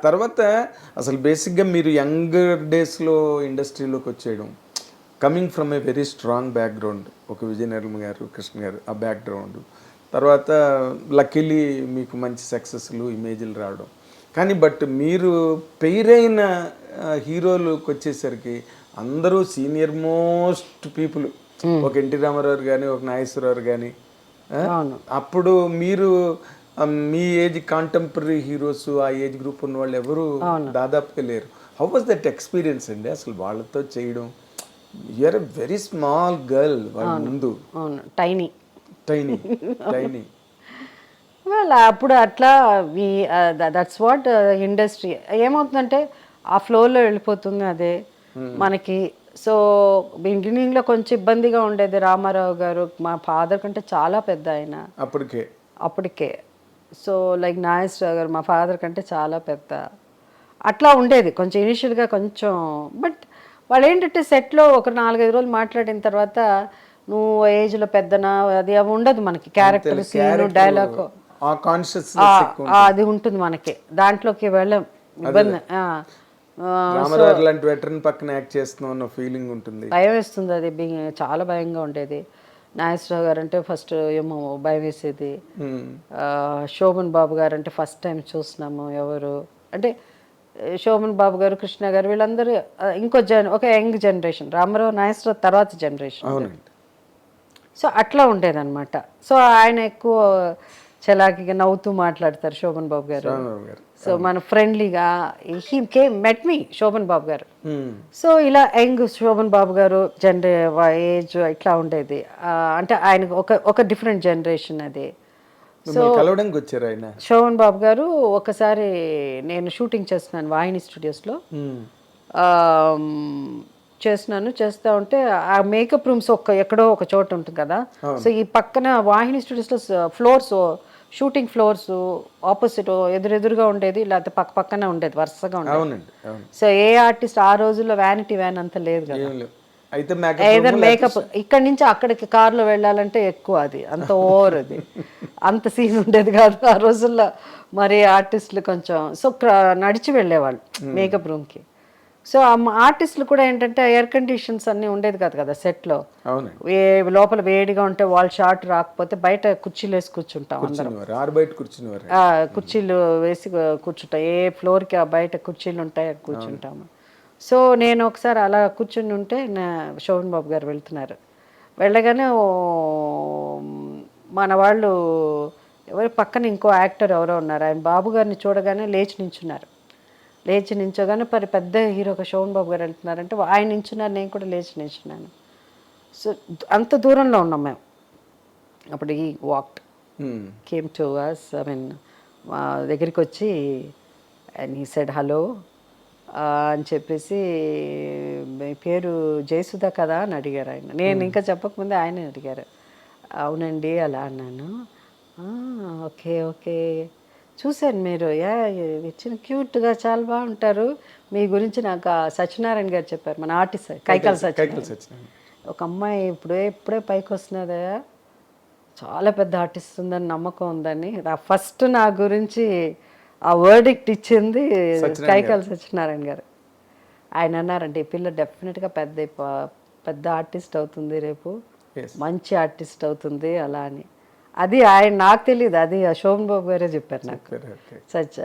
తర్వాత అసలు బేసిక్గా మీరు యంగర్ డేస్లో ఇండస్ట్రీలోకి వచ్చేయడం, coming from a very strong background, ఒక విజయ నిర్మల్ గారు, కృష్ణ గారు ఆ బ్యాక్గ్రౌండ్, తర్వాత లక్కీలీ మీకు మంచి సక్సెస్లు ఇమేజ్లు రావడం. కానీ బట్ మీరు పెయిరైన హీరోలకు వచ్చేసరికి అందరూ సీనియర్ మోస్ట్ పీపుల్, ఒక ఎన్టీ రామారావు కానీ, ఒక నాగేశ్వరరావు కానీ, అప్పుడు మీరు మీ ఏజ్ కాంటెంపరీ హీరోస్ ఆ ఏజ్ గ్రూప్ ఉన్న వాళ్ళు ఎవరు దాదాపుగా లేరు. హౌ వాజ్ దట్ ఎక్స్పీరియన్స్ అండి అసలు వాళ్ళతో చేయడం? You are a very small girl వాళ్ళ ముందు. టైనీ టైనీ టైనీ well అప్పుడు అట్లా దట్స్ వాట్ ఇండస్ట్రీ ఏమవుతుందంటే ఆ ఫ్లోలో వెళ్ళిపోతుంది అదే మనకి. సో బిగినింగ్లో కొంచెం ఇబ్బందిగా ఉండేది. రామారావు గారు మా ఫాదర్ కంటే చాలా పెద్ద ఆయన అప్పటికే. సో లైక్ నాగేశ్వరరావు గారు మా ఫాదర్ కంటే చాలా పెద్ద. అట్లా ఉండేది కొంచెం ఇనిషియల్గా కొంచెం. బట్ వాళ్ళు ఏంటంటే సెట్లో ఒక 4-5 రోజులు మాట్లాడిన తర్వాత నువ్వు ఏజ్లో పెద్దనా అది అవి ఉండదు మనకి. క్యారెక్టర్ సీను డైలాగ్ అది ఉంటుంది మనకి, దాంట్లోకి వెళ్ళం ఇబ్బంది. భయం వేస్తుంది, అది చాలా భయంగా ఉండేది. నాగేశ్వరరావు గారు అంటే ఫస్ట్ ఏమో భయం వేసేది. శోభన్ బాబు గారు అంటే ఫస్ట్ టైం చూస్తున్నాము ఎవరు అంటే శోభన్ బాబు గారు, కృష్ణ గారు వీళ్ళందరూ ఇంకో ఒక యంగ్ జనరేషన్. రామారావు నాగేశ్వరరావు తర్వాత జనరేషన్. సో అట్లా ఉండేదన్నమాట. సో ఆయన ఎక్కువ చలాకీగా నవ్వుతూ మాట్లాడతారు శోభన్ బాబు గారు. సో మన ఫ్రెండ్లీగా హీ కేమ్ మెట్ మీ శోభన్ బాబు గారు. సో ఇలా యంగ్ శోభన్ బాబు గారు ఏజ్ ఇట్లా ఉండేది. అంటే ఆయన ఒక డిఫరెంట్ జనరేషన్ అది. సో శోభన్ బాబు గారు ఒకసారి నేను షూటింగ్ చేస్తున్నాను వాహిని స్టూడియోస్లో చేస్తూ ఉంటే ఆ మేకప్ రూమ్స్ ఎక్కడో ఒక చోట ఉంటుంది కదా. సో ఈ పక్కన వాహిని స్టూడియోస్లో ఫ్లోర్స్, షూటింగ్ ఫ్లోర్స్ ఆపోజిట్ ఎదురుగా ఉండేది, లేకపోతే పక్కనే ఉండేది, వరుసగా ఉండేది. సో ఏ ఆర్టిస్ట్ ఆ రోజుల్లో వ్యానిటీ వ్యాన్ అంత లేదు కదా. ఏదర్ మేకప్ ఇక్కడి నుంచి అక్కడికి కార్లో వెళ్ళాలంటే ఎక్కువ, అది అంత ఓవర్, అది అంత సీన్ ఉండేది కాదు ఆ రోజుల్లో. మరి ఆర్టిస్టులు కొంచెం సో నడిచి వెళ్ళేవాళ్ళు మేకప్ రూమ్కి. సో ఆర్టిస్టులు కూడా ఏంటంటే ఎయిర్ కండిషన్స్ అన్నీ ఉండేది కాదు కదా సెట్లో. లోపల వేడిగా ఉంటే వాళ్ళు షార్ట్ రాకపోతే బయట కుర్చీలు వేసి కూర్చుంటాం అందరం. కుర్చీలు వేసి కూర్చుంటాం, ఏ ఫ్లోర్కి బయట కుర్చీలు ఉంటాయి కూర్చుంటాము. సో నేను ఒకసారి అలా కూర్చుని ఉంటే శోభన్ బాబు గారు వెళ్తున్నారు. వెళ్ళగానే మన వాళ్ళు ఎవరు పక్కన ఇంకో యాక్టర్ ఎవరో ఉన్నారు, ఆయన బాబు గారిని చూడగానే లేచి నించున్నారు. లేచి నించోగానే పెద్ద హీరోగా శోభన్ బాబు గారు వెళ్తున్నారంటే ఆయన నించున్నారు, నేను కూడా లేచి నించున్నాను. సో అంత దూరంలో ఉన్నాం మేము. అప్పుడు ఈ walked came to us, I mean మా దగ్గరికి వచ్చి అండ్ హీ సెడ్ హలో అని చెప్పేసి, మీ పేరు జయసుధ కదా అని అడిగారు ఆయన. నేను ఇంకా చెప్పకముందే ఆయనే అడిగారు. అవునండి అలా అన్నాను. ఓకే ఓకే చూశాను మీరు చిన్న క్యూట్గా చాలా బాగుంటారు, మీ గురించి నాకు సత్యనారాయణ గారు చెప్పారు, మన ఆర్టిస్ట్ కైకాల సత్యనారాయణ. ఒక అమ్మాయి ఇప్పుడే పైకి వస్తున్నదా, చాలా పెద్ద ఆర్టిస్ట్ ఉందని నమ్మకం ఉందని ఫస్ట్ నా గురించి ఆ వర్డిక్ట్ ఇచ్చింది కైకాల సత్యనారాయణ గారు. ఆయన అన్నారంటే ఈ పిల్ల డెఫినెట్గా పెద్ద ఆర్టిస్ట్ అవుతుంది, రేపు మంచి ఆర్టిస్ట్ అవుతుంది అలా అని. అది ఆయన నాకు తెలియదు, అది శోభన్ బాబు గారే చెప్పారు నాకు. Such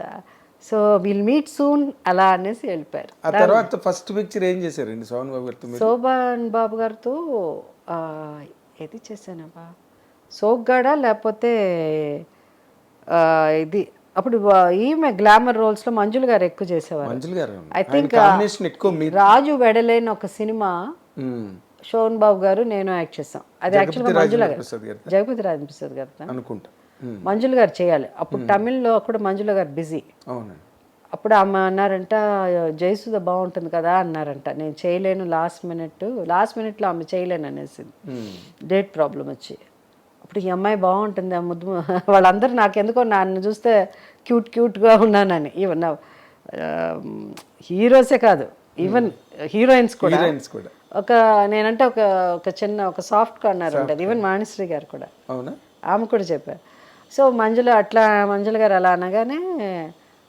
so will meet soon అలా అనేసి వెళ్ళిపోయారు. ఫస్ట్ పిక్చర్ ఏం చేశారండి శోభన్ బాబు గారితో? శోభన్ బాబు గారితో ఏది చేశానబ్బా, సోగ్గాడ లేకపోతే ఇది అప్పుడు ఈమె గ్లామర్ రోల్స్లో మంజుల గారు ఎక్కువ చేసేవారు. ఐ థింక్ రాజు వెడలేని ఒక సినిమా శోభన్ బాబు గారు నేను యాక్ట్ చేసాం. అది యాక్చువల్గా మంజుల గారు, జగపతి రాజేంద్ర ప్రసాద్ గారు అనుకుంటా, మంజుల గారు చేయాలి. అప్పుడు తమిళ్లో కూడా మంజుల గారు బిజీ. అప్పుడు ఆమె అన్నారంట జయసుధ బాగుంటుంది కదా అన్నారంట. నేను చేయలేను, లాస్ట్ మినిట్లో ఆమె చేయలేను అనేసి డేట్ ప్రాబ్లం వచ్చి. అప్పుడు ఈ అమ్మాయి బాగుంటుంది, ఆ ముద్దు వాళ్ళందరూ నాకు ఎందుకో నన్ను చూస్తే క్యూట్గా ఉన్నానని. ఈవెన్ హీరోసే కాదు, ఈవెన్ హీరోయిన్స్ కూడా నేనంటే ఒక చిన్న సాఫ్ట్ కార్నర్ ఉంటుంది. ఈవెన్ మాణిశ్రీ గారు కూడా, ఆమె కూడా చెప్పారు. సో మంజుల గారు అలా అనగానే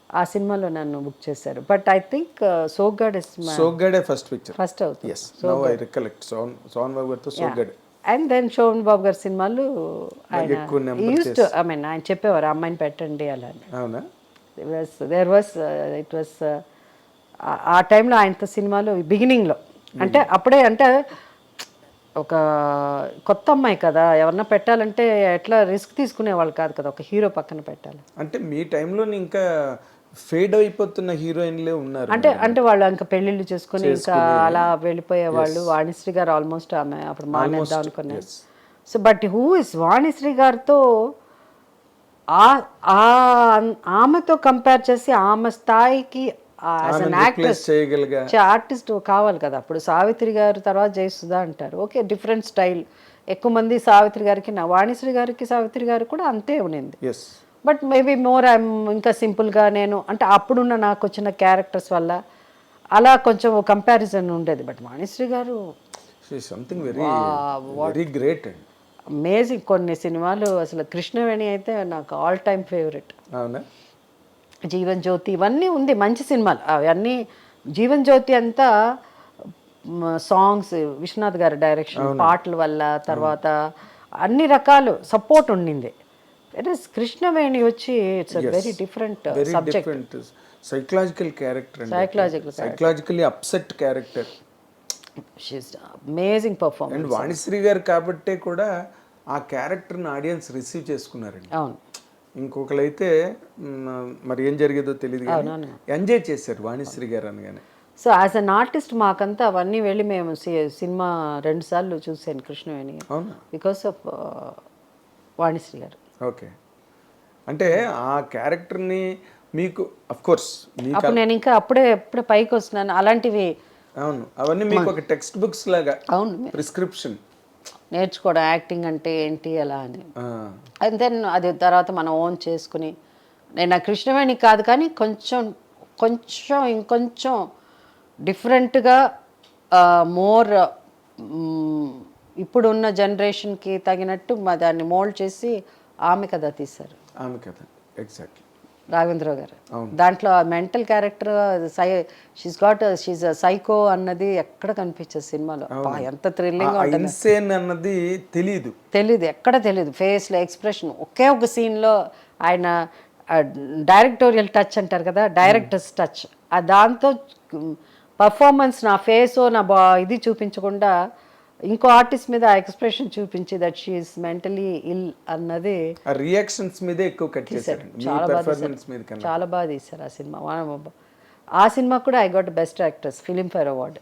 ఆ సినిమాలో నన్ను బుక్ చేశారు. But I think Soggade Soggade first picture. First అవుతుంది. Yes, now I recollect. Sobhan Babu గారితో సోగ్గాడే. అండ్ దెన్ శోభన్ బాబు గారి సినిమాలు ఆయన ఎక్కువ నెంబర్ యూస్డ్, ఐ మీన్ ఆయన చెప్పేవారు అమ్మాయిని పెట్టండి అలా అని. అవునా? దేర్ వాస్ ఇట్ వాస్ ఆ టైంలో ఆయనతో సినిమాలు బిగినింగ్లో అంటే అప్పుడే అంటే ఒక కొత్త అమ్మాయి కదా, ఎవరన్నా పెట్టాలంటే ఎట్లా రిస్క్ తీసుకునేవాళ్ళు కాదు కదా, ఒక హీరో పక్కన పెట్టాలి అంటే మీ టైంలో ఇంకా ఫేడ్ అయిపోతున్న హీరోయిన్లే ఉన్నారు. అంటే వాళ్ళు ఇంకా పెళ్ళిళ్ళు చేసుకుని ఇంకా అలా వెళ్ళిపోయేవాళ్ళు. వాణిశ్రీ గారు ఆల్మోస్ట్ ఆమె అప్పుడు మానేద్దాం అనుకున్నారు. So but who is Vanisri గారితో ఆమెతో కంపేర్ చేసి ఆమె స్థాయికి చేయగలిగా ఆర్టిస్ట్ కావాలి కదా. అప్పుడు సావిత్రి గారు తర్వాత జయసుధా అంటారు, ఓకే డిఫరెంట్ స్టైల్. ఎక్కువ మంది సావిత్రి గారికి వాణిశ్రీ గారికి సావిత్రి గారు కూడా అంతే ఉండింది. బట్ మేబీ మోర్ ఐఎమ్ ఇంకా సింపుల్గా నేను అంటే అప్పుడున్న నాకు వచ్చిన క్యారెక్టర్స్ వల్ల అలా కొంచెం కంపారిజన్ ఉండేది. బట్ వాణిశ్రీ గారు something very great and amazing. కొన్ని సినిమాలు అసలు కృష్ణవేణి అయితే నాకు ఆల్ టైమ్ ఫేవరెట్. అవునా? జీవన్ జ్యోతి ఇవన్నీ ఉంది మంచి సినిమాలు అవన్నీ. జీవన్ జ్యోతి అంతా సాంగ్స్ విశ్వనాథ్ గారి డైరెక్షన్, పాటల వల్ల తర్వాత అన్ని రకాలు సపోర్ట్ ఉండింది. కృష్ణవేణి వచ్చి it's very different subject. Psychological character, psychologically upset character. She's amazing performance. And Vanishree garu కాబట్టే కూడా ఆ క్యారెక్టర్ని ఆడియన్స్ రిసీవ్ చేసుకున్నారండి. అవును. ఇంకొకరైతే మరి ఏం జరిగేదో తెలియదు కానీ ఎంజాయ్ చేశారు వాణిశ్రీ గారు అనగానే. సో యాజ్ అన్ ఆర్టిస్ట్ మాకంతా అవన్నీ వెళ్ళి మేము సినిమా 2 సార్లు చూసాను కృష్ణవేణి, బికాస్ ఆఫ్ వాణిశ్రీ గారు. ఓకే, అంటే ఆ క్యారెక్టర్ని మీకు అఫ్ కోర్స్ అప్పుడు నేను ఇంకా అప్పుడే పైకి వస్తున్నాను అలాంటివి. అవును, అవన్నీ మీకు ఒక టెక్స్ట్ బుక్స్ లాగా. అవును, ప్రిస్క్రిప్షన్ నేర్చుకోవడం యాక్టింగ్ అంటే ఏంటి అలా అని. అండ్ దెన్ అది తర్వాత మనం ఓన్ చేసుకుని నేను ఆ కృష్ణవేణి కాదు కానీ ఇంకొంచెం డిఫరెంట్గా మోర్ ఇప్పుడున్న జనరేషన్కి తగినట్టు దాన్ని మోల్డ్ చేసి ఆమె కథ తీశారు. ఆమె కథ ఎగ్జాక్ట్లీ రాఘవేంద్రరావు గారు. దాంట్లో మెంటల్ క్యారెక్టర్ షీజ్ సైకో అన్నది ఎక్కడ కనిపించదు సినిమాలో. ఎంత థ్రిల్లింగ్ అన్నది తెలీదు, ఎక్కడ తెలియదు. ఫేస్లో ఎక్స్ప్రెషన్ ఒకే ఒక సీన్లో ఆయన డైరెక్టోరియల్ టచ్ అంటారు కదా, డైరెక్టర్స్ టచ్, దాంతో పర్ఫార్మెన్స్ నా ఫేస్ నా ఇది చూపించకుండా ఇంకో ఆర్టిస్ట్ మీద ఆ ఎక్స్ప్రెషన్ చూపించి దట్ షీ ఈస్ మెంటలీ ఇల్ అన్నది రియాక్షన్స్ మీద ఎక్కువ కట్ చేశారు. చాలా బాగా తీశారు ఆ సినిమా. ఆ సినిమా కూడా I got best actress Filmfare award.